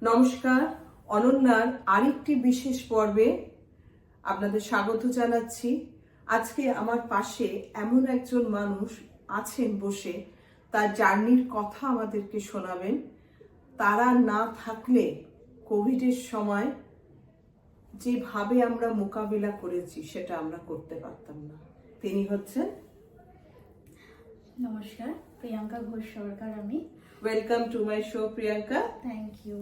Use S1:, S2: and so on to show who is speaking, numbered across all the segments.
S1: নমস্কার, অনন্যার আরেকটি বিশেষ পর্বে আপনাদের স্বাগত জানাচ্ছি। আজকে আমার পাশে এমন একজন মানুষ আছেন বসে, তার জার্নির কথা আমাদেরকে শোনাবেন। তারা না থাকলে কোভিডের সময় যেভাবে আমরা মোকাবিলা করেছি সেটা আমরা করতে পারতাম না। তিনি হচ্ছেন,
S2: নমস্কার, প্রিয়াঙ্কা ঘোষ সরকার। আমি
S1: welcome to my show Priyanka.
S2: Thank you.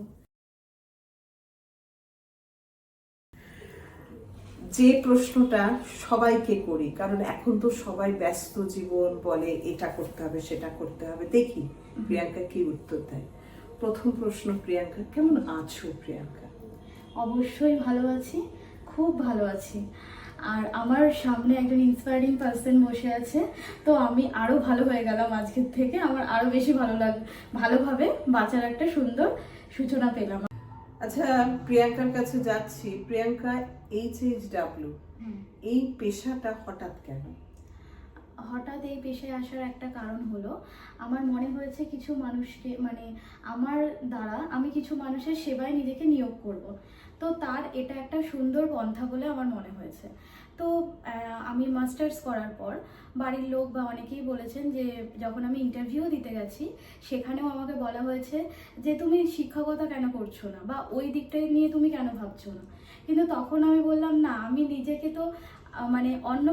S1: যে প্রশ্নটা সবাইকে করি, কারণ এখন তো সবাই ব্যস্ত জীবন, বলে এটা করতে হবে সেটা করতে হবে, দেখি প্রিয়াঙ্কা কি উত্তর দেয়। প্রথম প্রশ্ন, প্রিয়াঙ্কা কেমন আছো? প্রিয়াঙ্কা
S2: অবশ্যই ভালো আছি, খুব ভালো আছি। আর আমার সামনে একজন ইন্সপায়ারিং পার্সন বসে আছে, তো আমি আরো ভালো হয়ে গেলাম আজকের থেকে। আমার আরো বেশি ভালোভাবে বাঁচার একটা সুন্দর সূচনা পেলাম।
S1: আচ্ছা, প্রিয়াঙ্কার কাছে যাচ্ছি। প্রিয়াঙ্কা, HHW এই পেশাটা হঠাৎ কেন?
S2: হঠাৎ এই পেশায় আসার একটা কারণ হলো, আমার মনে হয়েছে কিছু মানুষকে আমার দ্বারা আমি কিছু মানুষের সেবায় নিজেকে নিয়োগ করব। তো তার এটা একটা সুন্দর পন্থা বলে আমার মনে হয়েছে। তো আমি মাস্টার্স করার পর বাড়ির লোক বা অনেকেই বলেছেন যে, যখন আমি ইন্টারভিউ দিতে গেছি সেখানেও আমাকে বলা হয়েছে যে তুমি শিক্ষকতা কেন করছো না, বা ওই দিকটাই নিয়ে তুমি কেন ভাবছো না। কিন্তু তখন আমি বললাম, না, আমি নিজেকে তো অন্য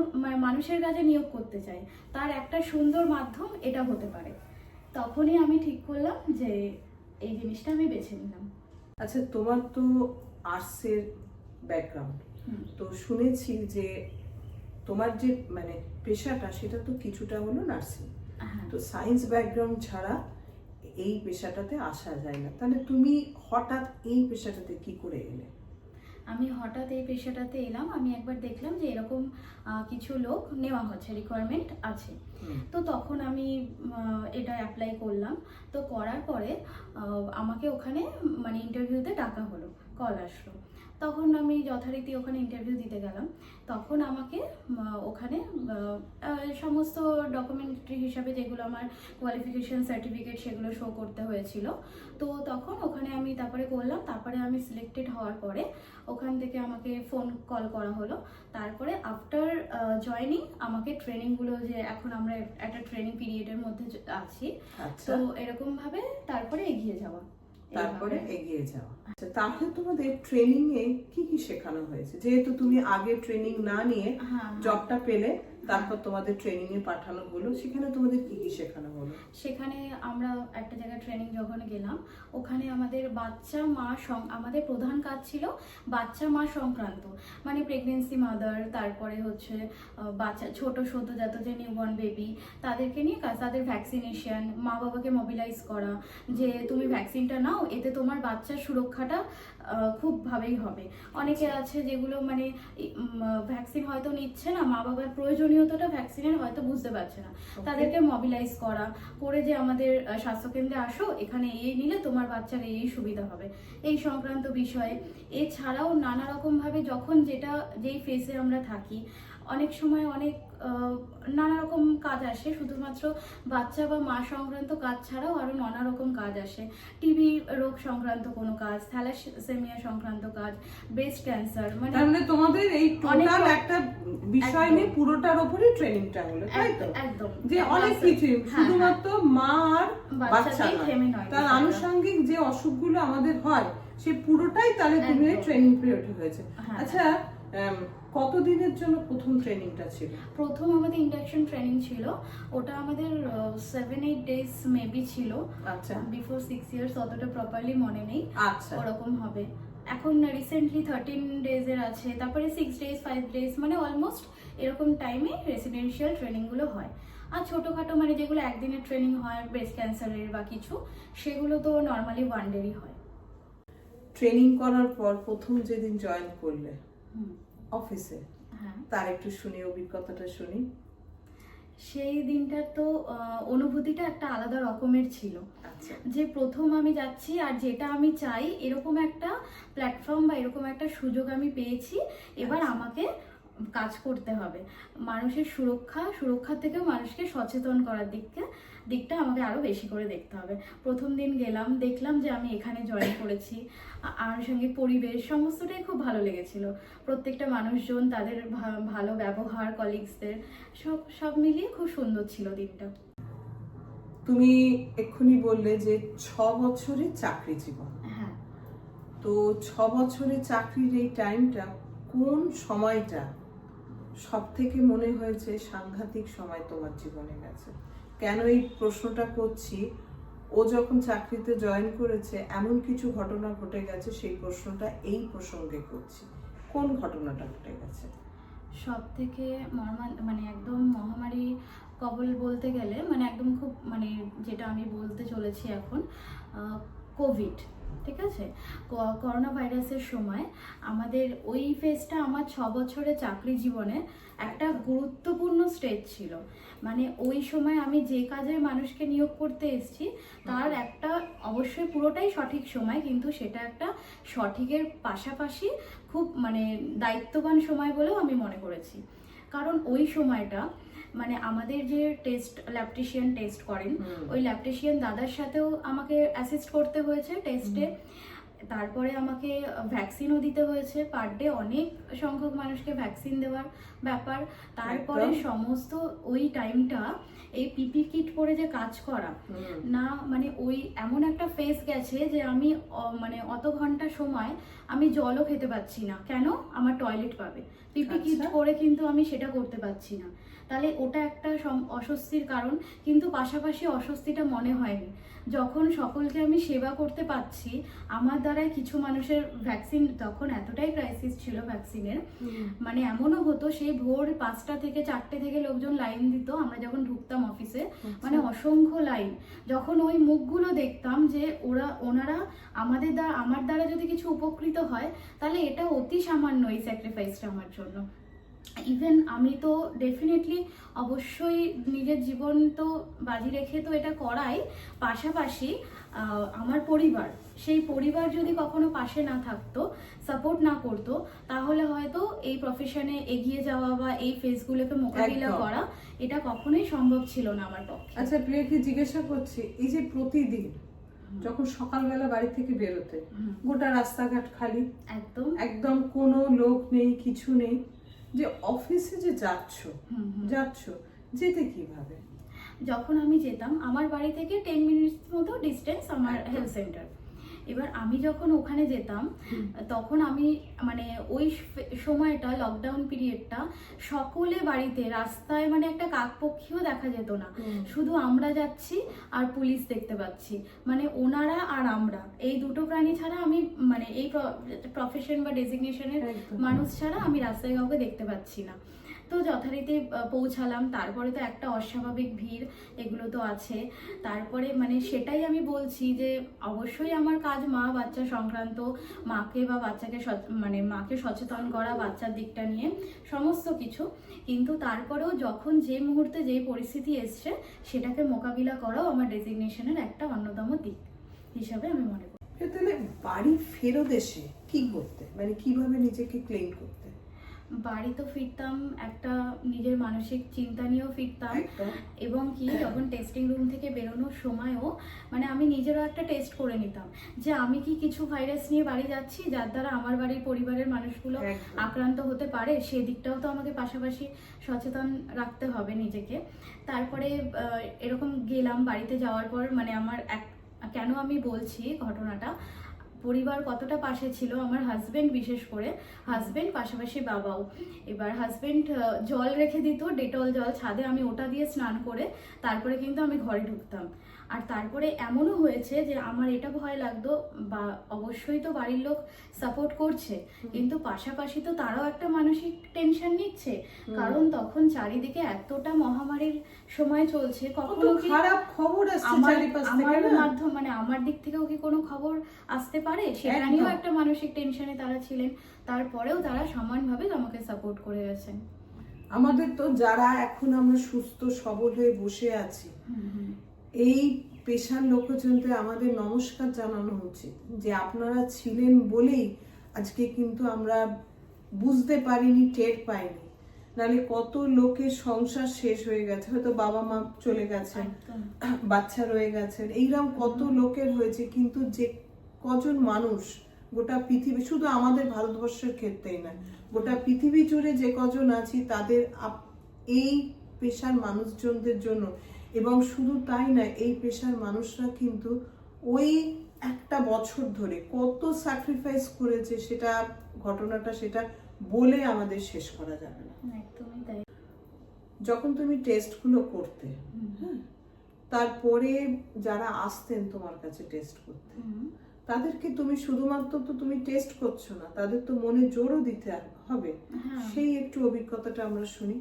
S2: মানুষের কাছে নিয়োগ করতে চাই, তার একটা সুন্দর মাধ্যম এটা হতে পারে। তখনই আমি ঠিক করলাম যে এই জিনিসটা আমি বেছে নিলাম।
S1: আচ্ছা, তোমার তো আর্টসের ব্যাকগ্রাউন্ড, তো শুনেছি যে তোমার যে পেশাটা সেটা তো কিছুটা হলো নার্সিং। তো সায়েন্স ব্যাকগ্রাউন্ড ছাড়া এই পেশাটাতে আসা যায় না। তাহলে তুমি হঠাৎ এই পেশাটাতে কি করে এলে?
S2: আমি হঠাৎ এই পেশাটাতে এলাম, আমি একবার দেখলাম যে এরকম কিছু লোক নেওয়া হচ্ছে, রিকোয়ারমেন্ট আছে। তো তখন আমি এটা অ্যাপ্লাই করলাম। তো করার পরে আমাকে ওখানে ইন্টারভিউতে ডাকা হলো, কল আসলো। তখন আমি যথারীতি ওখানে ইন্টারভিউ দিতে গেলাম। তখন আমাকে ওখানে সমস্ত ডকুমেন্টারি হিসাবে যেগুলো আমার কোয়ালিফিকেশন সার্টিফিকেট সেগুলো শো করতে হয়েছিল। তো তখন ওখানে আমি তারপরে করলাম। তারপরে আমি সিলেক্টেড হওয়ার পরে ওখান থেকে আমাকে ফোন কল করা হলো। তারপরে আফটার জয়নিং আমাকে ট্রেনিংগুলো, যে এখন আমরা একটা ট্রেনিং পিরিয়ডের মধ্যে আছি, তো এরকম ভাবে তারপরে এগিয়ে যাওয়া।
S1: আচ্ছা, তাহলে তোমাদের ট্রেনিং এ কি কি শেখানো হয়েছে? যেহেতু তুমি আগে ট্রেনিং না নিয়ে জবটা পেলে, তারপর তোমাদের ট্রেনিং এ পাঠানো হলো, সেখানে তোমাদের কি কি শেখানো হলো?
S2: সেখানে আমরা একটা জায়গায় ট্রেনিং যখন গেলাম, ওখানে আমাদের আমাদের প্রধান কাজ ছিল বাচ্চা মা সংক্রান্ত, প্রেগনেন্সি মাদার, তারপরে হচ্ছে বাচ্চা ছোট সদ্যজাত যে নিউবর্ন বেবি, তাদেরকে নিয়ে কাজ, তাদের ভ্যাকসিনেশন, মা বাবাকে মোবিলাইজ করা যে তুমি ভ্যাকসিনটা নাও, এতে তোমার বাচ্চার সুরক্ষাটা খুব ভাবেই হবে। অনেকে আছে যেগুলো ভ্যাকসিন হয়তো নিচ্ছে না, মা বাবার প্রয়োজনীয়তাটা ভ্যাকসিনের হয়তো বুঝতে পারছে না, তাদেরকে মোবিলাইজ করে যে আমাদের স্বাস্থ্যকেন্দ্রে আসো, এখানে এই নিলে তোমার বাচ্চার এই সুবিধা হবে, এই সংক্রান্ত বিষয়ে। এছাড়াও নানা রকম ভাবে যখন যেই ফেসে আমরা থাকি, অনেক সময় অনেক নানা রকম কাজ আসে, শুধুমাত্র বাচ্চা বা মা সংক্রান্ত কাজ ছাড়াও আরো নানা রকম কাজ আসে। টিবি রোগ সংক্রান্ত কোনো কাজ, থ্যালাসেমিয়া সংক্রান্ত কাজ, ব্রেস্ট ক্যান্সার,
S1: তোমাদের এই টোটাল একটা বিষয় নিয়ে পুরোটার উপরই ট্রেনিংটা হলো, তাই তো?
S2: একদম,
S1: যে অনেক কিছু, শুধুমাত্র মা আর বাচ্চা নয়, তার আনুষঙ্গিক যে অসুখগুলো আমাদের হয় সে পুরোটাই তাহলে তুমি ট্রেনিং পিরিয়ডে হয়েছে। আচ্ছা, কতদিনের জন্য প্রথম ট্রেনিংটা ছিল?
S2: প্রথম আমাদের ইন্ডাকশন ট্রেনিং ছিল, ওটা আমাদের 7-8 ডেজ মেবি ছিল।
S1: আচ্ছা,
S2: বিফোর 6 ইয়ার্স, অতটা প্রপারলি মনে নেই।
S1: আচ্ছা,
S2: ওরকম হবে। এখন রিসেন্টলি 13 ডেজের আছে, তারপরে 6 ডেজ, 5 ডেজ, অলমোস্ট এরকম টাইমে রেসিডেন্সিয়াল ট্রেনিং গুলো হয়। আর ছোটখাটো যেগুলো একদিনের ট্রেনিং হয়, ব্রেস্ট ক্যান্সারের বা কিছু, সেগুলো তো নর্মালি 1 ডেরই হয়।
S1: ট্রেনিং করার পর প্রথম যেদিন জয়েন করলে অফিসে, তার একটু শুনি, অভিজ্ঞতাটা শুনি।
S2: সেই দিনটার তো অনুভূতিটা একটা আলাদা রকমের ছিল। যে প্রথম আমি যাচ্ছি, আর যেটা আমি চাই এরকম একটা প্ল্যাটফর্ম বা এরকম একটা সুযোগ আমি পেয়েছি। এবার আমাকে কাজ করতে হবে। মানুষের সুরক্ষা থেকে মানুষকে সচেতন করার দিকটা আমাকে আরো বেশি করে দেখতে হবে। প্রথম দিন গেলাম, দেখলাম যে আমি এখানে জয়েন করেছি, আনুষঙ্গিক পরিবেশ সমস্তটাই খুব ভালো লেগেছিল। প্রত্যেকটা মানুষজন, তাদের ভালো ব্যবহার, কলিগসদের সব মিলিয়ে খুব সুন্দর ছিল দিনটা।
S1: তুমি এক্ষুনি বললে যে 6 বছরের চাকরি জীবন।
S2: হ্যাঁ।
S1: তো 6 বছরের চাকরির এই টাইমটা, কোন সময়টা সব থেকে মনে হয়েছে সাংঘাতিক সময় তোমার জীবনে গেছে? কেন এই প্রশ্নটা করছি, ও যখন চাকরিতে জয়েন করেছে এমন কিছু ঘটনা ঘটে গেছে, সেই প্রশ্নটা এই প্রসঙ্গে করছি। কোন ঘটনাটা ঘটে গেছে?
S2: সব থেকে মানে একদম মহামারী কবল বলতে গেলে, মানে একদম খুব মানে যেটা আমি বলতে চলেছি এখন, কোভিড। ঠিক আছে, করোনা ভাইরাসের সময় আমাদের ওই ফেজটা আমার 6 বছরের চাকরি জীবনে একটা গুরুত্বপূর্ণ স্টেজ ছিল। মানে ওই সময় আমি যে কাজে মানুষকে নিয়োগ করতে এসেছি তার একটা, অবশ্যই পুরোটাই সঠিক সময়, কিন্তু সেটা একটা সঠিকের পাশাপাশি খুব মানে দায়িত্ববান সময় বলেও আমি মনে করেছি। কারণ ওই সময়টা মানে আমাদের যে ল্যাবটেশিয়ান টেস্ট করেন, ওই ল্যাবটেশিয়ান দাদার সাথেও আমাকে অ্যাসিস্ট করতে হয়েছে টেস্টে। তারপরে আমাকে ভ্যাকসিনও দিতে হয়েছে, পার ডে অনেক সংখ্যক মানুষকে ভ্যাকসিন দেওয়ার ব্যাপার। তারপরে সমস্ত ওই টাইমটা এই পিপি কিট পরে যে কাজ করা, না মানে ওই এমন একটা ফেজ গেছে যে আমি মানে অত ঘন্টা সময় আমি জলও খেতে পাচ্ছি না। কেন? আমার টয়লেট পাবে, পিপি কিট পরে কিন্তু আমি সেটা করতে পারছি না। তাহলে ওটা একটা অস্বস্তির কারণ, কিন্তু পাশাপাশি অস্বস্তিটা মনে হয়নি যখন সকলকে আমি সেবা করতে পারছি। আমার দ্বারাই কিছু মানুষের ভ্যাকসিন, তখন এতটাই ক্রাইসিস ছিল ভ্যাকসিনের, মানে এমনও হতো সেই ভোর 5টা থেকে 4টে থেকে লোকজন লাইন দিত আমরা যখন ঢুকতাম অফিসে, মানে অসংখ্য লাইন। যখন ওই মুখগুলো দেখতাম যে ওনারা আমার দ্বারা যদি কিছু উপকৃত হয়, তাহলে এটা অতি সামান্য এই স্যাক্রিফাইসটা আমার জন্য। ইভেন আমি তো ডেফিনেটলি অবশ্যই নিজের জীবন তো বাজি রেখে তো এটা করাই, পাশাপাশি আমার পরিবার, সেই পরিবার যদি কখনো পাশে না থাকতো, সাপোর্ট না করতো, তাহলে হয়তো এই প্রফেশনে এগিয়ে যাওয়া বা এই ফেজগুলোকে মোকাবিলা করা এটা কখনোই সম্ভব ছিল না আমার পক্ষে।
S1: আচ্ছা প্রিয়াকে জিজ্ঞাসা করছি, এই যে প্রতিদিন যখন সকালবেলা বাড়ি থেকে বেরোতে, গোটা রাস্তাঘাট খালি, একদম কোনো লোক নেই, কিছু নেই, যে অফিসে যে যাচ্ছ যেতে কিভাবে?
S2: যখন আমি যেতাম, আমার বাড়ি থেকে 10 মিনিটস মতো ডিস্টেন্স আমার হেলথ সেন্টার। এবার আমি যখন ওখানে যেতাম তখন আমি মানে ওই সময়টা, লকডাউন পিরিয়ডটা, সকলে বাড়িতে, রাস্তায় মানে একটা কাকপক্ষীও দেখা যেত না, শুধু আমরা যাচ্ছি আর পুলিশ দেখতে পাচ্ছি, মানে ওনারা আর আমরা, এই দুটো প্রাণী ছাড়া আমি মানে এই প্রফেশন বা ডেজিগনেশনের মানুষ ছাড়া আমি রাস্তায় কাউকে দেখতে পাচ্ছি না। তো যথারীতি পৌঁছালাম, তারপরে তো একটা অস্বাভাবিক ভিড়, এগুলো তো আছে। তারপরে মানে সেটাই আমি বলছি যে অবশ্যই আমার কাজ মা বাচ্চা সংক্রান্ত, মাকে বা বাচ্চাকে মানে মাকে সচেতন করা বাচ্চার দিকটা নিয়ে সমস্ত কিছু, কিন্তু তারপরেও যখন যে মুহূর্তে যেই পরিস্থিতি এসছে সেটাকে মোকাবিলা করাও আমার ডেজিগনেশনের একটা অন্যতম দিক হিসাবে আমি মনে করি।
S1: তাহলে বাড়ি ফেরত এসে কি করতে, মানে কিভাবে নিজেকে ক্লেম করতে?
S2: বাড়ি তো ফিরতাম, একটা নিজের মানসিক চিন্তা নিয়েও ফিরতাম, এবং কি যখন টেস্টিং রুম থেকে বেরোনোর সময়ও মানে আমি নিজেরও একটা টেস্ট করে নিতাম যে আমি কি কিছু ভাইরাস নিয়ে বাড়ি যাচ্ছি যার দ্বারা আমার বাড়ির পরিবারের মানুষগুলো আক্রান্ত হতে পারে, সেদিকটাও তো আমাকে পাশাপাশি সচেতন রাখতে হবে নিজেকে। তারপরে এরকম গেলাম, বাড়িতে যাওয়ার পর মানে আমার কেন আমি বলছি ঘটনাটা, পরিবার কতটা পাশে ছিল, আমার হাজবেন্ড বিশেষ করে, হাজবেন্ড পাশাপাশি বাবাও। এবার হাজবেন্ড জল রেখে দিত, ডেটল জল ছাদে, আমি ওটা দিয়ে স্নান করে তারপরে কিন্তু আমি ঘরে ঢুকতাম। আর তারপরে এমনও হয়েছে যে আমার এটা ভয় লাগতো, বা অবশ্যই তো বাড়ির লোক সাপোর্ট করছে, কিন্তু পাশাপাশি তো তারাও একটা মানসিক টেনশন নিচ্ছে, কারণ তখন চারিদিকে এতটা মহামারীর সময় চলছে, কখনো কি
S1: খারাপ খবর আসছে চারিপাশ থেকে,
S2: আমার মাধ্যম মানে আমার দিক থেকেও কি কোনো খবর আসতে পারে, সেটা নিয়েও একটা মানসিক টেনশনে তারা ছিলেন। তারপরেও তারা সমানভাবে আমাকে সাপোর্ট করে গেছেন।
S1: আমাদের তো যারা এখন আমরা সুস্থ সবল হয়ে বসে আছি, এই পেশার লোকজনদের আমাদের নমস্কার জানানো উচিত, যে আপনারা ছিলেন বলেই আজকে কিন্তু আমরা বুঝতে পারিনি, টের পাইনি নালে কত লোকের সংসার শেষ হয়ে গেছে, হয়তো বাবা মা চলে গেছেন,
S2: একদম।
S1: বাচ্চা রয়ে গেছেন, এইরকম কত লোকের হয়েছে। কিন্তু যে কজন মানুষ গোটা পৃথিবী, শুধু আমাদের ভারতবর্ষের ক্ষেত্রেই না, গোটা পৃথিবী জুড়ে যে কজন আছি তাদের এই পেশার মানুষজনদের জন্য, এবং শুধু তাই না, এই পেশার মানুষরা কিন্তু ওই একটা বছর ধরে কত স্যাক্রিফাইস করেছে, সেটা ঘটনাটা সেটা বলে আমাদের শেষ করা যাবে না।
S2: একদমই তাই।
S1: যখন তুমি টেস্টগুলো করতে, হ্যাঁ, তারপরে যারা আসতেন তোমার কাছে টেস্ট করতে, তাদেরকে তুমি শুধুমাত্র তো তুমি টেস্ট করছো না, তাদের তো মনে জোরও দিতে হবে।
S2: হ্যাঁ।
S1: সেই একটু অভিজ্ঞতাটা আমরা শুনি।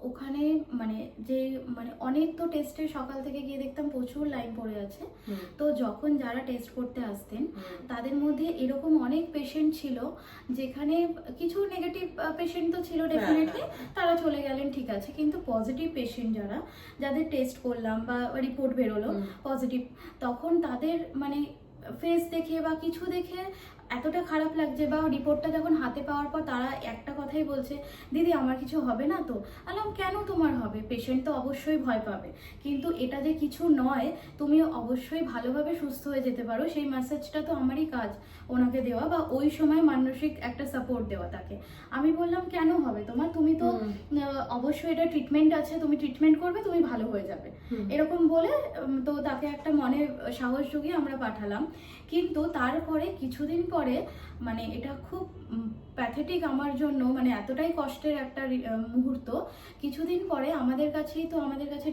S2: ওখানে মানে যে মানে অনেক তো টেস্টে সকাল থেকে গিয়ে দেখতাম প্রচুর লাইন পড়ে আছে। তো যখন যারা টেস্ট করতে আসতেন তাদের মধ্যে এরকম অনেক পেশেন্ট ছিল যেখানে কিছু নেগেটিভ পেশেন্ট তো ছিল ডেফিনেটলি, তারা চলে গেলেন, ঠিক আছে, কিন্তু পজিটিভ পেশেন্ট যাদের টেস্ট করলাম বা রিপোর্ট বেরোলো পজিটিভ, তখন তাদের মানে ফেস দেখে বা কিছু দেখে এতটা খারাপ লাগছে, বা রিপোর্টটা যখন হাতে পাওয়ার পর তারা একটা কথাই বলছে, দিদি আমার কিছু হবে না তো? আলাম কেন তোমার হবে? পেশেন্ট তো অবশ্যই ভয় পাবে, কিন্তু এটা যে কিছু নয়, তুমি অবশ্যই ভালোভাবে সুস্থ হয়ে যেতে পারো, সেই মেসেজটা তো আমারই কাজ ওনাকে দেওয়া, বা ওই সময় মানসিক একটা সাপোর্ট দেওয়া তাকে। আমি বললাম কেন হবে তোমার, তুমি তো অবশ্যই এটা ট্রিটমেন্ট আছে, তুমি ট্রিটমেন্ট করবে, তুমি ভালো হয়ে যাবে, এরকম বলে তো তাকে একটা মনে সাহস জুগিয়ে আমরা পাঠালাম। কিন্তু তারপরে কিছুদিন পরে মানে এটা খুব প্যাথেটিক আমার জন্য, মানে এতটাই কষ্টের একটা মুহূর্ত। কিছুদিন পরে আমাদের কাছে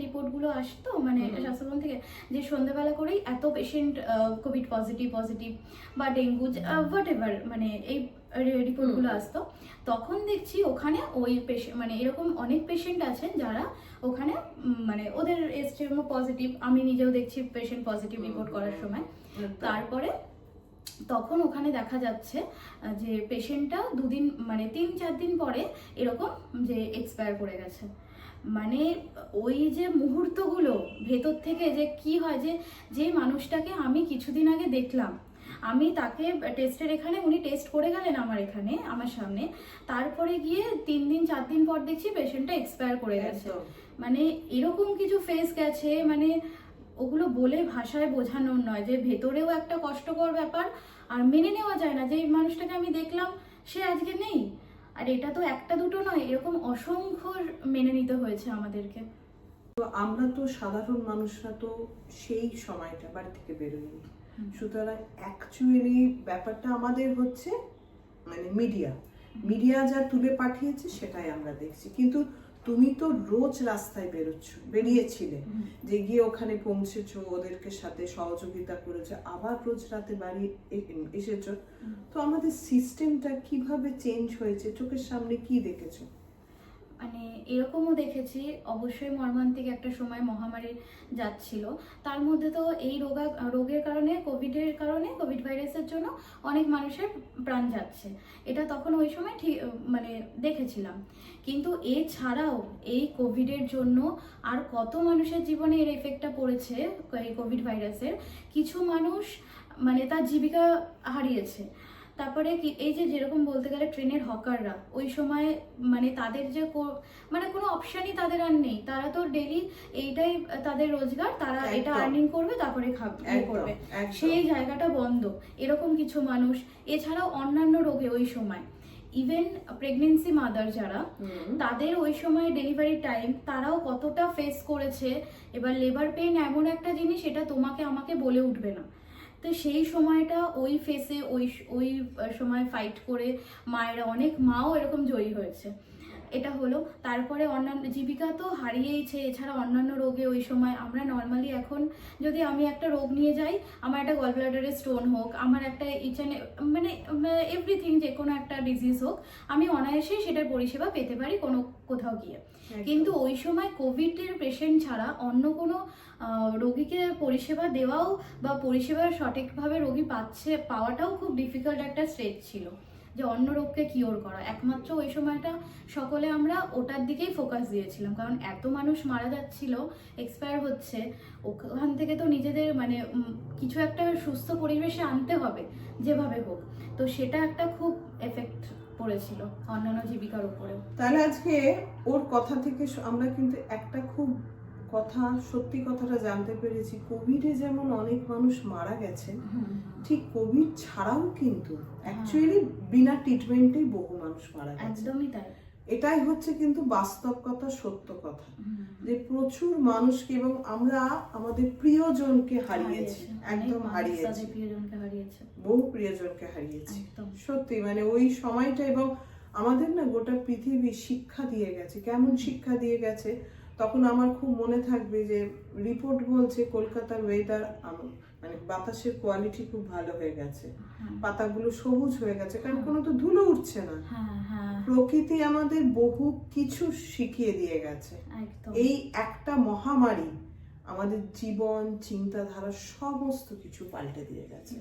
S2: রিপোর্টগুলো আসতো মানে স্বাস্থ্যভবন থেকে, যে সন্ধ্যাবেলা করেই এত পেশেন্ট কোভিড পজিটিভ বা ডেঙ্গু হোয়াট এভার, মানে এই রিপোর্টগুলো আসতো। তখন দেখছি ওখানে ওই মানে এরকম অনেক পেশেন্ট আছেন যারা ওখানে মানে ওদের এসছে পজিটিভ, আমি নিজেও দেখছি পেশেন্ট পজিটিভ রিপোর্ট করার সময়। তারপরে তখন ওখানে দেখা যাচ্ছে যে পেশেন্টটা 2 দিন মানে 3-4 দিন পরে এরকম যে এক্সপায়ার করে গেছে। মানে ওই যে মুহূর্তগুলো ভেতর থেকে যে কি হয়, যে মানুষটাকে আমি কিছুদিন আগে দেখলাম, আমি তাকে টেস্টের এখানে উনি টেস্ট করে গেলেন আমার এখানে আমার সামনে, তারপরে গিয়ে 3-4 দিন পর দেখছি পেশেন্টটা এক্সপায়ার করে গেছে। মানে এরকম কিছু ফেস গেছে, মানে ওগুলো বলে ভাষায় বোঝানোর নয়, যে ভেতরেও একটা কষ্টকর ব্যাপার, আর মেনে নেওয়া যায় না যে এই মানুষটাকে আমি দেখলাম সে আজকে নেই। আর এটা তো একটা দুটো নয়, এরকম অসংখ্য মেনে নিতে হয়েছে আমাদেরকে।
S1: তো আমরা তো সাধারণ মানুষরা তো সেই সময়টা বাড়ি থেকে বেরোয়নি, সুতরাং অ্যাকচুয়ালি ব্যাপারটা আমাদের হচ্ছে মানে মিডিয়া যা তুলে পাঠিয়েছে সেটাই আমরা দেখছি। কিন্তু তুমি তো রোজ রাস্তায় বেরিয়েছিলে, যে গিয়ে ওখানে পৌঁছেছো, ওদেরকে সাথে সহযোগিতা করেছো, আবার রোজ রাতে বাড়ি এসেছো। তো আমাদের সিস্টেমটা কিভাবে চেঞ্জ হয়েছে, চোখের সামনে কি দেখেছো?
S2: মানে এরকমও দেখেছি, অবশ্যই মর্মান্তিক একটা সময় মহামারী যাচ্ছিল, তার মধ্যে তো এই রোগের কারণে কোভিড ভাইরাসের জন্য অনেক মানুষের প্রাণ যাচ্ছে, এটা তখন ওই সময় ঠিক মানে দেখেছিলাম। কিন্তু এছাড়াও এই কোভিডের জন্য আর কত মানুষের জীবনে এর এফেক্টটা পড়েছে, এই কোভিড ভাইরাসের। কিছু মানুষ মানে তার জীবিকা হারিয়েছে। তারপরে এই যে যেরকম বলতে গেলে ট্রেনের হকাররা ওই সময় মানে তাদের যে মানে কোনো অপশনই তাদের আর নেই, তারা তো ডেলি এইটাই তাদের রোজগার, তারা এটা আর্নিং করবে তারপরে করবে, সেই জায়গাটা বন্ধ, এরকম কিছু মানুষ। এছাড়াও অন্যান্য রোগে ওই সময় ইভেন প্রেগনেন্সি মাদার যারা, তাদের ওই সময় ডেলিভারি টাইম তারাও কতটা ফেস করেছে। এবার লেবার পেইন এমন একটা জিনিস, এটা তোমাকে আমাকে বলে উঠবে না। তো সেই সময়টা ওই ফেসে ওই সময় ফাইট করে মায়েরা, অনেক মাও এরকম জয়ী হয়েছে। এটা হলো। তারপরে অন্যান্য জীবিকা তো হারিয়েইছে। এছাড়া অন্যান্য রোগে ওই সময় আমরা নর্মালি এখন যদি আমি একটা রোগ নিয়ে যাই, আমার একটা গল ব্লাডারের স্টোন হোক, আমার একটা মানে এভরিথিং, যে কোনো একটা ডিজিজ হোক, আমি অনায়াসেই সেটার পরিষেবা পেতে পারি কোথাও গিয়ে। কিন্তু ওই সময় কোভিডের পেশেন্ট ছাড়া অন্য কোনো রোগীকে পরিষেবা দেওয়াও বা পরিষেবা সঠিকভাবে রোগী পাওয়াটাও খুব ডিফিকাল্ট একটা স্টেজ ছিল, যে অন্য রোগকে কিওর করা। একমাত্র ওই সময়টা সকলে আমরা ওটার দিকেই ফোকাস দিয়েছিলাম, কারণ এত মানুষ মারা যাচ্ছিল, এক্সপায়ার হচ্ছে, ওখান থেকে তো নিজেদের মানে কিছু একটা সুস্থ পরিবেশে আনতে হবে যেভাবে হোক। তো সেটা একটা খুব এফেক্ট পড়েছিল অন্যান্য জীবিকার উপরে।
S1: তাহলে আজকে ওর কথা থেকে আমরা কিন্তু একটা খুব কথা, সত্যি কথাটা জানতে পেরেছি, কোভিডে যেমন অনেক মানুষ মারা গেছে, ঠিক কোভিড ছাড়াও কিন্তু অ্যাকচুয়ালি বিনা ট্রিটমেন্টেই বহু মানুষ মারা গেছে।
S2: একদমই তাই।
S1: এটাই হচ্ছে কিন্তু বাস্তব কথা, সত্য কথা, যে প্রচুর মানুষকে এবং আমরা আমাদের প্রিয়জনকে হারিয়েছি, একদম হারিয়েছি, বহু প্রিয়জনকে হারিয়েছি। সত্যি মানে ওই সময়টা, এবং আমাদের না গোটা পৃথিবী শিক্ষা দিয়ে গেছে। কেমন শিক্ষা দিয়ে গেছে, তখন আমার খুব মনে থাকবে যে রিপোর্ট বলছে কলকাতার ওয়েদার, মানে বাতাসের কোয়ালিটি খুব ভালো হয়ে গেছে, পাতাগুলো সবুজ হয়ে গেছে, কারণ কোনো তো ধুলো উঠছে না। প্রকৃতি আমাদের বহু কিছু শিখিয়ে দিয়ে গেছে। এই একটা মহামারী আমাদের জীবন, চিন্তাধারা সমস্ত কিছু পাল্টে দিয়ে গেছে।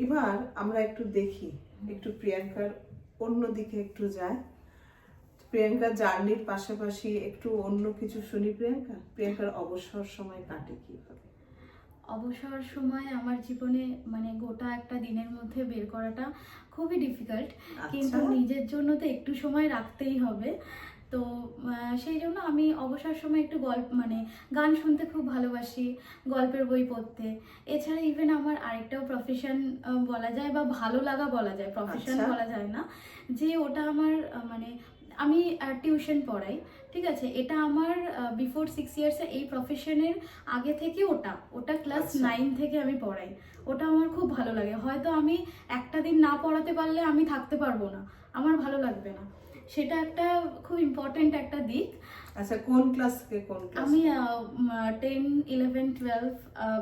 S1: এবার আমরা একটু দেখি, একটু প্রিয়াঙ্কার অন্যদিকে একটু যাই, প্রিয়াঙ্কার জার্নির পাশাপাশি একটু অন্য কিছু শুনি। প্রিয়াঙ্কার অবসর সময় কাটে কিভাবে?
S2: অবসর সময় আমার জীবনে মানে গোটা একটা দিনের মধ্যে বের করাটা খুবই ডিফিকাল্ট, কিন্তু নিজের জন্য তো একটু সময় রাখতেই হবে। তো সেই জন্য আমি অবসর সময় একটু মানে গান শুনতে খুব ভালোবাসি, গল্পের বই পড়তে। এছাড়া ইভেন আমার আরেকটাও প্রফেশন বলা যায়, বা ভালো লাগা বলা যায়, প্রফেশন বলা যায় না, যে ওটা আমার মানে আমি টিউশন পড়াই। ঠিক আছে, এটা আমার বিফোর 6 ইয়ার্সে এই প্রফেশনের আগে থেকে ওটা ক্লাস 9 থেকে আমি পড়াই। ওটা আমার খুব ভালো লাগে। হয়তো আমি একটা দিন না পড়াতে পারলে আমি থাকতে পারবো না, আমার ভালো লাগবে না। সেটা একটা খুব ইম্পর্টেন্ট একটা দিক।
S1: আচ্ছা, কোন ক্লাস থেকে কোন ক্লাস?
S2: আমি 10, 11, 12,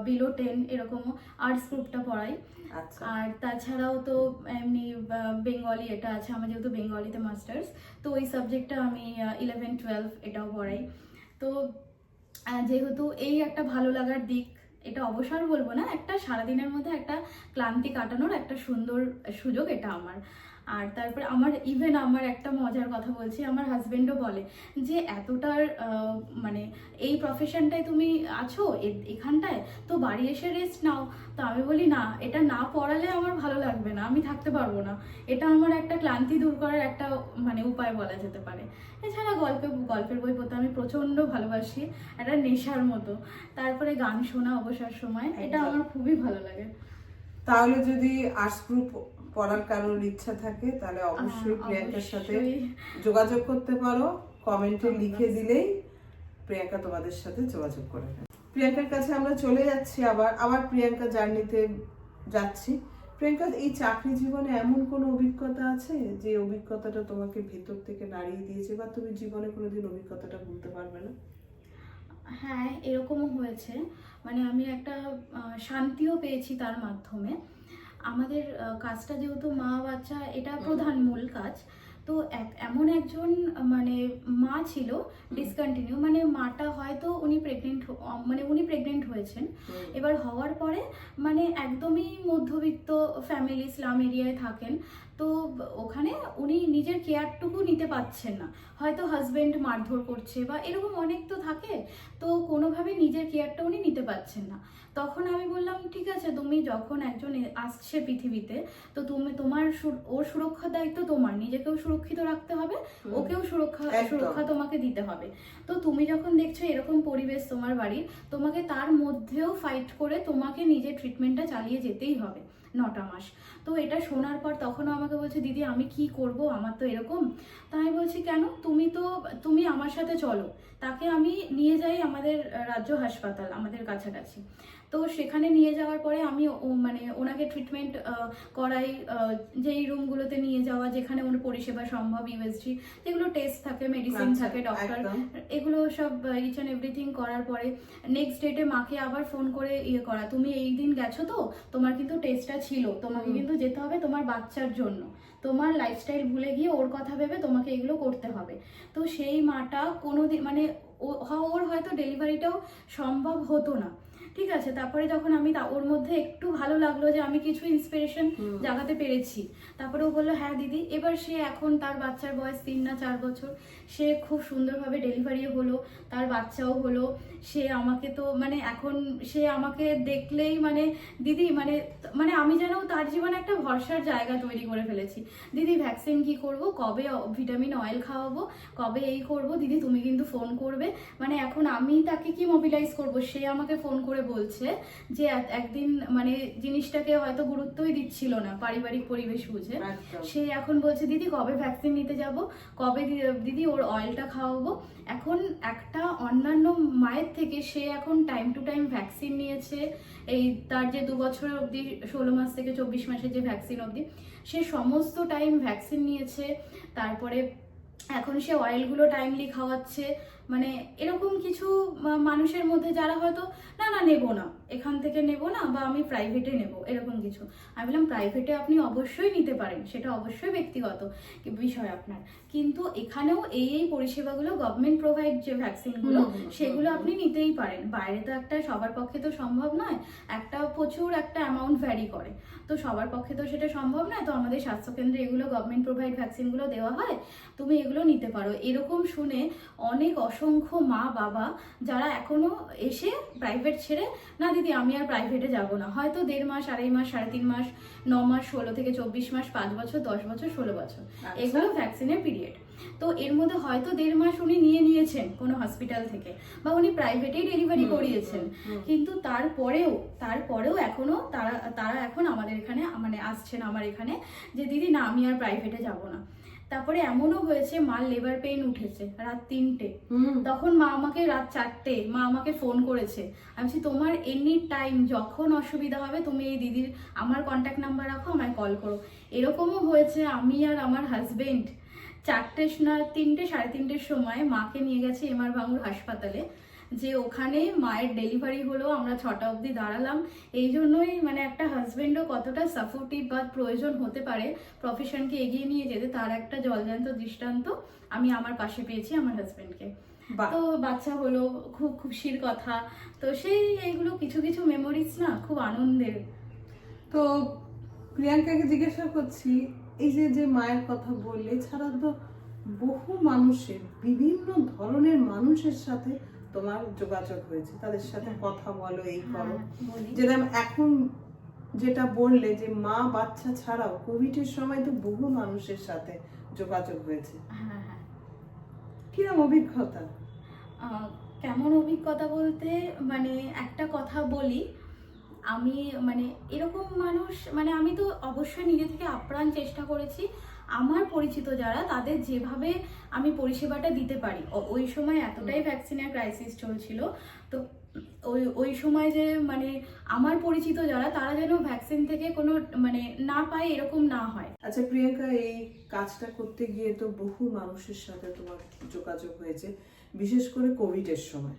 S2: বিলো 10 এরকম আর্টস গ্রুপটা পড়াই। আর তাছাড়াও তো এমনি বেঙ্গলি এটা আছে আমার, যেহেতু বেঙ্গলিতে মাস্টার্স, তো ওই সাবজেক্টটা আমি 11, 12 এটাও পড়াই। তো যেহেতু এই একটা ভালো লাগার দিক, এটা অবসর বলবো না, একটা সারাদিনের মধ্যে একটা ক্লান্তি কাটানোর একটা সুন্দর সুযোগ এটা আমার। আর তারপরে আমার একটা মজার কথা বলছি, আমার হাজবেন্ডও বলে যে এতটার মানে এই প্রফেশনটায় তুমি আছো, এখানটায় তো বাড়ি এসে রেস্ট নাও। তো আমি বলি না, এটা না পড়ালে আমার ভালো লাগবে না, আমি থাকতে পারবো না। এটা আমার একটা ক্লান্তি দূর করার একটা মানে উপায় বলা যেতে পারে। এছাড়া গল্পের বই পড়তে আমি প্রচন্ড ভালোবাসি, একটা নেশার মতো। তারপরে গান শোনা অবসর সময়, এটা আমার খুবই ভালো লাগে।
S1: তাহলে যদি আর্টস গ্রুপ পড়ার কারোর ইচ্ছা থাকে, তাহলে অবশ্যই প্রিয়াঙ্কার সাথে যোগাযোগ করতে পারো। কমেন্টে লিখে দিলেই প্রিয়াঙ্কা তোমাদের সাথে যোগাযোগ করে নেবে। প্রিয়াঙ্কার কাছে আমরা চলে যাচ্ছি, আবার প্রিয়াঙ্কা জার্নিতে যাচ্ছি। প্রিয়াঙ্কা, এই চাকরি জীবনে এমন কোনো অভিজ্ঞতা আছে যে অভিজ্ঞতাটা তোমাকে ভেতর থেকে নাড়িয়ে দিয়েছে, বা তুমি জীবনে কোনোদিন অভিজ্ঞতাটা ভুলতে পারবে না?
S2: হ্যাঁ, এরকমও হয়েছে। মানে আমি একটা শান্তিও পেয়েছি তার মাধ্যমে। আমাদের কাজটা যেহেতু মা বাচ্চা, এটা প্রধান মূল কাজ। তো এমন একজন মানে মা ছিল ডিসকন্টিনিউ, মানে মাটা হয়তো উনি প্রেগনেন্ট হয়েছেন। এবার হওয়ার পরে মানে একদমই মধ্যবিত্ত ফ্যামিলি, স্লাম এরিয়ায় থাকেন। তো ওখানে উনি নিজের কেয়ারটুকু নিতে পারছেন না, হয়তো হাজবেন্ড মারধর করছে বা এরকম অনেক তো থাকে। তো কোনোভাবে নিজের কেয়ারটা উনি নিতে পারছেন না। তখন আমি বললাম, ঠিক আছে, তুমি যখন একজন আসছে পৃথিবীতে, তো ওর সুরক্ষার দায়িত্ব তোমার, নিজেকেও সুরক্ষিত রাখতে হবে, ওকেও সুরক্ষা তোমাকে দিতে হবে। তো তুমি যখন দেখছো এরকম পরিবেশ তোমার বাড়ির, তোমাকে তার মধ্যেও ফাইট করে তোমাকে নিজের ট্রিটমেন্টটা চালিয়ে যেতেই হবে 9টা মাস। তো এটা শোনার পর তখনও আমাকে বলছে, দিদি আমি কি করব, আমার তো এরকম। তা আমি বলছি, কেন, তুমি আমার সাথে চলো। তাকে আমি নিয়ে যাই আমাদের রাজ্য হাসপাতাল, আমাদের কাছাকাছি। তো সেখানে নিয়ে যাওয়ার পরে আমি মানে ওনাকে ট্রিটমেন্ট করাই, যেই রুমগুলোতে নিয়ে যাওয়া, যেখানে ওনার পরিষেবা সম্ভব, ইউএসজি যেগুলো টেস্ট থাকে, মেডিসিন থাকে, ডক্টর, এগুলো সব ইচ অ্যান্ড এভরিথিং করার পরে নেক্সট ডেটে মাকে আবার ফোন করে করা, তুমি এই দিন গেছো তো, তোমার কিন্তু টেস্টটা ছিল, তোমাকে কিন্তু যেতে হবে তোমার বাচ্চার জন্য, তোমার লাইফস্টাইল ভুলে গিয়ে ওর কথা ভেবে তোমাকে এগুলো করতে হবে। তো সেই মাটা কোনোদিন মানে ওর হয়তো ডেলিভারিটাও সম্ভব হতো না, ঠিক আছে। তারপরে যখন আমি ওর মধ্যে একটু ভালো লাগলো যে আমি কিছু ইন্সপিরেশন জাগাতে পেরেছি, তারপরে ও বললো হ্যাঁ দিদি। এবার সে এখন তার বাচ্চার বয়স 3 না 4 বছর, সে খুব সুন্দরভাবে ডেলিভারিও হলো, তার বাচ্চাও হলো। সে আমাকে তো মানে এখন সে আমাকে দেখলেই মানে দিদি মানে মানে আমি যেন তার জীবনে একটা ভরসার জায়গা তৈরি করে ফেলেছি। দিদি ভ্যাকসিন কি করব, কবে ভিটামিন অয়েল খাওয়াবো, কবে এই করব, দিদি তুমি কিন্তু ফোন করবে। মানে এখন আমি তাকে কি মোবিলাইজ করব, সে আমাকে ফোন করে বলছে যে একদিন মানে জিনিসটাকে হয়তো গুরুত্বই দিচ্ছিল না পারিবারিক পরিবেশ বুঝে। সে এখন বলছে দিদি কবে ভ্যাকসিন নিতে যাব, কবে দিদি ওর অয়েলটা খাওয়াবো। এখন একটা অন্যান্য মায়ের থেকে সে এখন টাইম টু টাইম ভ্যাকসিন নিয়েছে। এই তার যে 2 বছর অবধি 16 মাস থেকে 24 মাসের যে ভ্যাকসিন অবধি সে সমস্ত টাইম ভ্যাকসিন নিয়েছে। তারপরে এখন সে অয়েলগুলো টাইমলি খাওয়াচ্ছে। মানে এরকম কিছু মানুষের মধ্যে যারা হয়তো না না নেবো না, এখান থেকে নেবো না, বা আমি প্রাইভেটে নেব, এরকম কিছু। আমি বললাম প্রাইভেটে আপনি অবশ্যই নিতে পারেন, সেটা অবশ্যই ব্যক্তিগত বিষয় আপনার, কিন্তু এখানেও এই পরিষেবাগুলো গভর্নমেন্ট প্রোভাইড যে ভ্যাকসিনগুলো সেগুলো আপনি নিতেই পারেন। বাইরে তো একটা সবার পক্ষে তো সম্ভব নয়, একটা প্রচুর একটা অ্যামাউন্ট ভ্যারি করে, তো সবার পক্ষে তো সেটা সম্ভব নয়। তো আমাদের স্বাস্থ্যকেন্দ্রে এগুলো গভর্নমেন্ট প্রোভাইড ভ্যাকসিনগুলো দেওয়া হয়, তুমি এগুলো নিতে পারো। এরকম শুনে অনেক অসংখ্য মা বাবা যারা এখনো এসে প্রাইভেট ছেড়ে না দিদি আমি আর প্রাইভেটে যাব না, হয়তো 1.5 মাস 2.5 মাস 3.5 মাস 9 মাস 16 থেকে 24 মাস 5 বছর 10 বছর 16 বছর এগুলো ভ্যাকসিনের পিরিয়ড। তো এর মধ্যে হয়তো 1.5 মাস উনি নিয়েছেন কোনো হসপিটাল থেকে, বা উনি প্রাইভেটেই ডেলিভারি করিয়েছেন, কিন্তু তারপরেও এখনো তারা এখন আমাদের এখানে মানে আসছেন আমার এখানে যে দিদি না আমি আর প্রাইভেটে যাব না। তারপরে এমনও হয়েছে মার লেবার পেইন উঠেছে রাত 3টে, তখন মা আমাকে রাত 4টে মা আমাকে ফোন করেছে। আমি বলছি তোমার এনি টাইম যখন অসুবিধা হবে তুমি এই দিদির আমার কন্ট্যাক্ট নাম্বার রাখো, আমায় কল করো। এরকমও হয়েছে আমি আর আমার হাজবেন্ড 4টে না 3টে 3:30-র সময় মাকে নিয়ে গেছে এমআর ভাঙুর হাসপাতালে, যে ওখানে মায়ের ডেলিভারি হলো, আমরা 6টা অবধি দাঁড়ালাম। এই জন্যই মানে একটা হাজবেন্ডও কতটা সাপোর্টিভ বা প্রয়োজন হতে পারে প্রফেশনকে এগিয়ে নিয়ে যেতে, তার একটা জলজান্ত দৃষ্টান্ত আমি আমার পাশে পেয়েছি আমার হাজবেন্ডকে। তো বাচ্চা হলো, খুব খুশির কথা। তো সেই এইগুলো কিছু কিছু মেমোরিজ না খুব আনন্দের।
S1: তো প্রিয়াঙ্কাকে জিজ্ঞাসা করছি, এই যে মায়ের কথা বললে, এছাড়া তো বহু মানুষের বিভিন্ন ধরনের মানুষের সাথে তোমার যোগাযোগ হয়েছে, তাদের সাথে কথা বলো, এই করো, যেটা এখন যেটা বললে যে মা বাচ্চা ছাড়াও কোভিডের সময় তো বহু মানুষের সাথে যোগাযোগ হয়েছে, কিরকম অভিজ্ঞতা?
S2: কেমন অভিজ্ঞতা বলতে মানে একটা কথা বলি, আমি মানে এরকম মানুষ মানে আমি তো অবশ্যই নিজে থেকে আপ্রাণ চেষ্টা করেছি আমার পরিচিত যারা তাদের যেভাবে আমি পরিষেবাটা দিতে পারি। ওই সময় এতটাই ভ্যাকসিনের ক্রাইসিস চলছিল, তো ওই সময় যে মানে আমার পরিচিত যারা তারা যেন ভ্যাকসিন থেকে কোনো মানে না পায় এরকম না হয়।
S1: আচ্ছা প্রিয়াঙ্কা, এই কাজটা করতে গিয়ে তো বহু মানুষের সাথে তোমার যোগাযোগ হয়েছে, বিশেষ করে কোভিডের সময়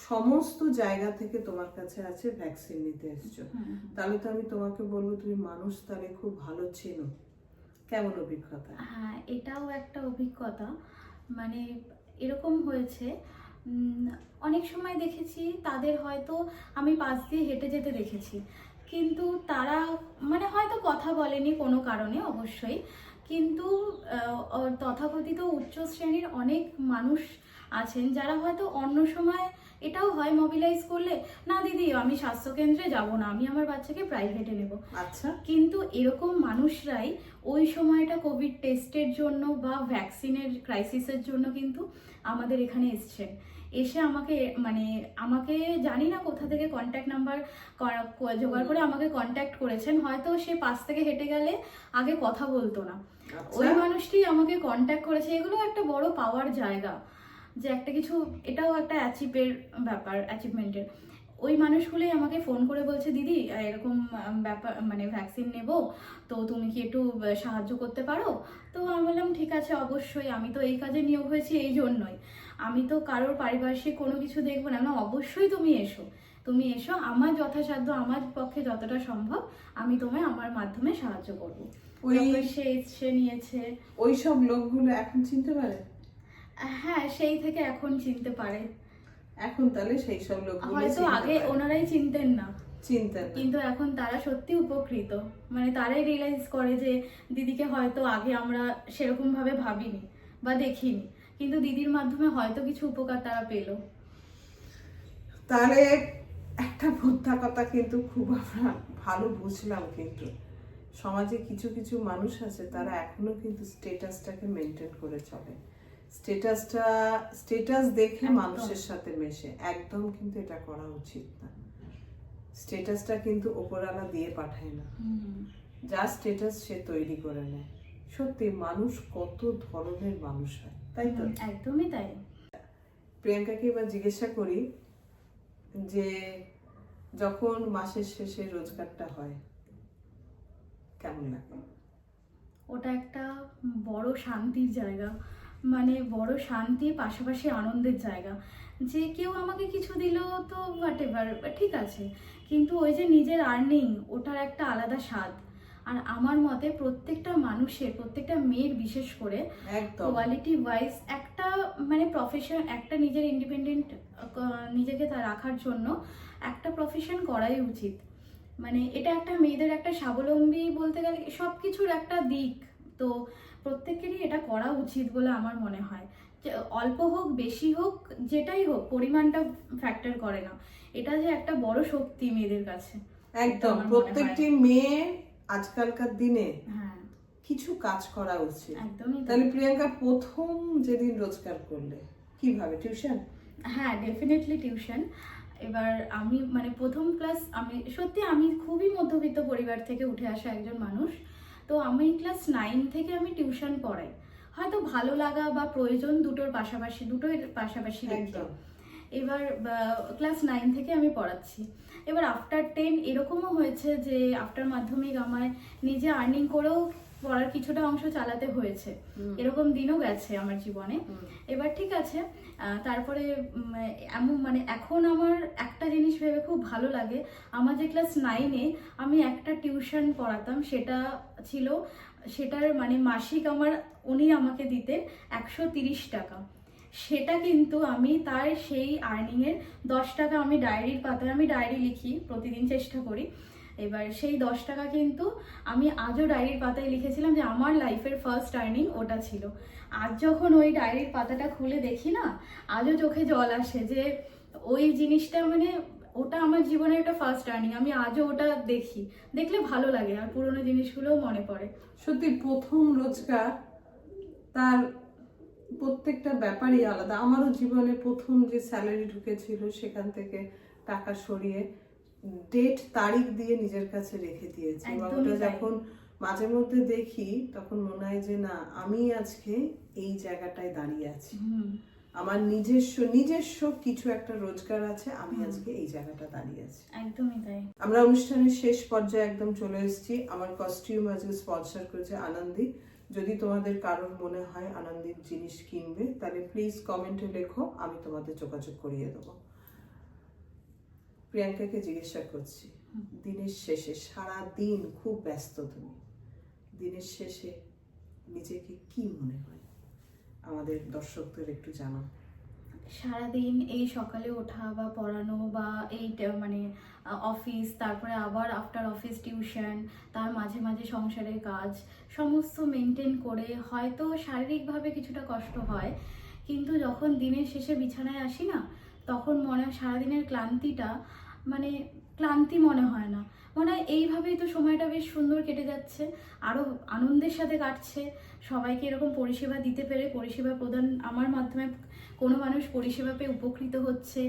S1: সমস্ত জায়গা থেকে তোমার কাছে আছে ভ্যাকসিন নিতে এসেছো, তাহলে তো আমি তোমাকে বলবো তুমি মানুষ তাহলে খুব ভালো চেনো, কেমন অভিজ্ঞতা?
S2: হ্যাঁ, এটাও একটা অভিজ্ঞতা। মানে এরকম হয়েছে অনেক সময় দেখেছি তাদের হয়তো আমি পাশ দিয়ে হেঁটে যেতে দেখেছি, কিন্তু তারা মানে হয়তো কথা বলেনি কোনো কারণে অবশ্যই, কিন্তু তথাকথিত উচ্চ শ্রেণীর অনেক মানুষ আছেন যারা হয়তো অন্য সময় এটাও হয় মোবিলাইজ করলে না দিদি আমি স্বাস্থ্যকেন্দ্রে যাব না, আমি আমার বাচ্চাকে প্রাইভেটে নেব।
S1: আচ্ছা,
S2: কিন্তু এরকম মানুষরাই ওই সময়টা কোভিড টেস্টের জন্য বা ভ্যাকসিনের ক্রাইসিসের জন্য কিন্তু আমাদের এখানে এসছেন, এসে আমাকে জানি না কোথা থেকে কন্ট্যাক্ট নাম্বার জোগাড় করে আমাকে কন্ট্যাক্ট করেছেন। হয়তো সে পাশ থেকে হেঁটে গেলে আগে কথা বলতো না, ওই মানুষটি আমাকে কন্ট্যাক্ট করেছে। এগুলো একটা বড় পাওয়ার জায়গা, যে একটা কিছু এটাও একটা অ্যাচিভের ব্যাপার, অ্যাচিভমেন্টের। ওই মানুষগুলোই আমাকে ফোন করে বলছে দিদি এরকম ব্যাপার মানে ভ্যাকসিন নেব, তো তুমি কি একটু সাহায্য করতে পারো? তো আমি বললাম ঠিক আছে অবশ্যই, আমি তো এই কাজে নিয়োগ হয়েছি এই জন্যই, আমি তো কারোর পারিপার্শ্বিক কোনো কিছু দেখবো না, অবশ্যই তুমি এসো, আমার যথাসাধ্য আমার পক্ষে যতটা সম্ভব আমি তোমায় আমার মাধ্যমে সাহায্য করবো। সে নিয়েছে।
S1: ওই সব লোকগুলো এখন চিনতে পারে?
S2: হ্যাঁ, সেই থেকে এখন চিনতে পারে।
S1: এখন তাহলে সেই সব লোকগুলো
S2: হয়তো আগে ওনারাই চিনতেন না,
S1: চিন্তা
S2: কিন্তু এখন তারা সত্যি উপকৃত, মানে তারাই রিয়েলাইজ করে যে দিদিকে হয়তো আগে আমরা সেরকম ভাবে ভাবিনি বা দেখিনি, কিন্তু দিদির মাধ্যমে হয়তো কিছু উপকার তারা পেলো।
S1: তাহলে একটা ভোক্তা কথা কিন্তু খুব আমরা ভালো বুঝলাম, কিন্তু সমাজে কিছু কিছু মানুষ আছে তারা এখনো কিন্তু স্ট্যাটাসটাকে মেনটেন করে চলে, স্ট্যাটাস দেখে
S2: একদম।
S1: মানুষের সাথে মেশে। একদম কিন্তু এটা করা উচিত না। স্ট্যাটাসটা কিন্তু ওপরওয়ালা দিয়ে পাঠায় না, যা স্ট্যাটাস সে তৈরি করে নেয়। সত্যি মানুষ কত ধরনের মানুষ হয়, তাই তো?
S2: একদমই তাই।
S1: প্রিয়াঙ্কাকে এবার জিজ্ঞাসা করি যে যখন মাসের শেষে রোজগারটা হয় কেমন লাগে?
S2: ওটা একটা বড় শান্তির জায়গা, মানে বড় শান্তি পাশাপাশি আনন্দের জায়গা। যে কেউ আমাকে কিছু দিল তো হোয়াট এভার, ঠিক আছে, কিন্তু ওই যে নিজের আর্নিং, ওটার একটা আলাদা স্বাদ। আর আমার মতে প্রত্যেকটা মানুষের, প্রত্যেকটা মেয়ের বিশেষ করে
S1: একদম
S2: কোয়ালিটি ওয়াইজ একটা মানে প্রফেশন, একটা নিজের ইন্ডিপেন্ডেন্ট নিজেকে তা রাখার জন্য একটা প্রফেশন করাই উচিত। মানে এটা একটা মেয়েদের একটা স্বাবলম্বী বলতে গেলে সব কিছুর একটা দিক, তো প্রত্যেকেরই এটা করা উচিত বলে আমার মনে হয়। যে অল্প হোক বেশি হোক যেটাই হোক, পরিমাণটা ফ্যাক্টর করে না, এটা যে একটা বড় শক্তি মেয়েদের কাছে।
S1: একদম
S2: আমার মনে হয়।
S1: প্রত্যেকটি মেয়ে আজকালকার দিনে
S2: হ্যাঁ
S1: কিছু কাজ করা উচিত।
S2: একদমই তাই।
S1: তাহলে প্রিয়াঙ্কা প্রথম যেদিন রোজগার করলে কিভাবে? টিউশন?
S2: হ্যাঁ ডেফিনেটলি টিউশন। এবার আমি মানে প্রথম ক্লাস, আমি সত্যি আমি খুবই মধ্যবিত্ত পরিবার থেকে উঠে আসা একজন মানুষ, তো আমি ক্লাস 9 থেকে আমি টিউশন পড়াই, হয়তো ভালো লাগা বা প্রয়োজন দুটোর পাশাপাশি রেখে।
S1: একদম।
S2: এবার ক্লাস 9 থেকে আমি পড়াচ্ছি। এবার আফটার 10 এরকমও হয়েছে যে আফটার মাধ্যমিক আমায় নিজে আর্নিং করেও পড়ার কিছুটা অংশ চালাতে হয়েছে, এরকম দিনও গেছে আমার জীবনে। এবার ঠিক আছে, তারপরে এমন মানে এখন আমার একটা জিনিস ভেবে খুব ভালো লাগে, আমার যে ক্লাস 9-এ আমি একটা টিউশন পড়াতাম, সেটা ছিল, সেটার মানে মাসিক আমার উনি আমাকে দিতেন 130 টাকা। সেটা কিন্তু আমি তার সেই আর্নিংয়ের 10 টাকা আমি ডায়েরির পাতায়, আমি ডায়েরি লিখি প্রতিদিন, চেষ্টা করি। এবার সেই 10 টাকা কিন্তু আমি আজও ডায়েরির পাতায় লিখেছিলাম যে আমার লাইফের ফার্স্ট আর্নিং ওটা ছিল। আজ যখন ওই ডায়েরির পাতাটা খুলে দেখি না, আজও চোখে জল আসে যে ওই জিনিসটা মানে ওটা আমার জীবনের একটা ফার্স্ট আর্নিং, আমি আজও ওটা দেখি, দেখলে ভালো লাগে আর পুরোনো জিনিসগুলোও মনে পড়ে।
S1: সত্যি প্রথম রোজগার তার প্রত্যেকটা ব্যাপারই আলাদা। আমারও জীবনে প্রথম যে স্যালারি ঢুকেছিল সেখান থেকে টাকা সরিয়ে ডেট তারিখ দিয়ে নিজের কাছে রেখে দিয়েছি, এবং
S2: একদমই
S1: ওটা
S2: তাই।
S1: যখন মাঝে মধ্যে দেখি তখন মনে হয় যে না, আমি আজকে এই জায়গাটায় দাঁড়িয়ে আছি, আমার নিজস্ব কিছু একটা রোজগার আছে, আমি আজকে এই জায়গাটা দাঁড়িয়ে আছি।
S2: একদমই তাই।
S1: আমরা অনুষ্ঠানের শেষ পর্যায়ে একদম চলে এসেছি। আমার কস্টিউম আজকে স্পন্সর করেছে আনন্দী। যদি তোমাদের কারোর মনে হয় আনন্দীর জিনিস কিনবে তাহলে প্লিজ কমেন্টে লেখো, আমি তোমাদের যোগাযোগ করিয়ে দেবো। প্রিয়াঙ্কাকে জিজ্ঞাসা করছি, দিনের শেষে, সারা দিন খুব ব্যস্ত তুমি, দিনের শেষে নিজেকে কি মনে হয় আমাদের দর্শকদের একটু জানাও।
S2: সারাদিন এই সকালে ওঠা বা পড়ানো বা এই মানে অফিস, তারপরে আবার আফটার অফিস টিউশন, তার মাঝে মাঝে সংসারের কাজ সমস্ত মেনটেন করে হয়তো শারীরিকভাবে কিছুটা কষ্ট হয়, কিন্তু যখন দিনের শেষে বিছানায় আসি না, তখন মনে হয় সারাদিনের ক্লান্তিটা মানে ক্লান্তি মনে হয় না, মনে হয় এইভাবেই তো সময়টা বেশ সুন্দর কেটে যাচ্ছে, আরও আনন্দের সাথে কাটছে। সবাইকে এরকম পরিষেবা দিতে পেরে, পরিষেবা প্রদান আমার মাধ্যমে কোনো মানুষ পরিষেবা পেয়ে উপকৃত হচ্ছে,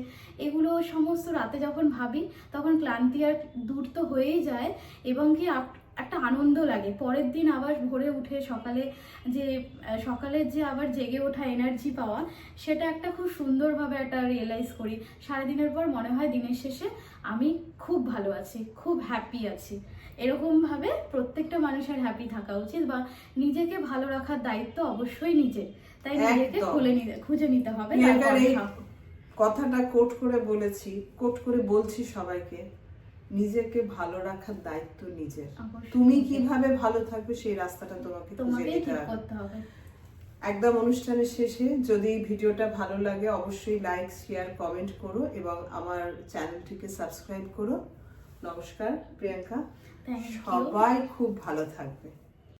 S2: এগুলো সমস্ত রাতে যখন ভাবি তখন ক্লান্তি আর দূর তো হয়েই যায়, এবং কি একটা আনন্দ লাগে পরের দিন আবার ভোরে উঠে সকালের যে আবার জেগে ওঠা এনার্জি পাওয়া, সেটা একটা খুব সুন্দরভাবে একটা রিয়েলাইজ করি। সারাদিনের পর মনে হয় দিনের শেষে আমি খুব ভালো আছি, খুব হ্যাপি আছি। এরকমভাবে প্রত্যেকটা মানুষের হ্যাপি থাকা উচিত, বা নিজেকে ভালো রাখার দায়িত্ব অবশ্যই নিজের, তাই নিজেকে খুঁজে নিতে হবে।
S1: কথাটা কোট করে বলছি সবাইকে, নিজেকে ভালো রাখার দায়িত্ব নিজের। তুমি কিভাবে ভালো থাকবে সেই রাস্তাটা তোমাকে খুঁজে নিতে হবে। একদম অনুষ্ঠানের শেষে যদি ভিডিওটা ভালো লাগে অবশ্যই লাইক শেয়ার কমেন্ট করো এবং আমার চ্যানেলটিকে সাবস্ক্রাইব করো। নমস্কার প্রিয়াঙ্কা,
S2: Thank you.
S1: সবাই খুব ভালো থাকবে।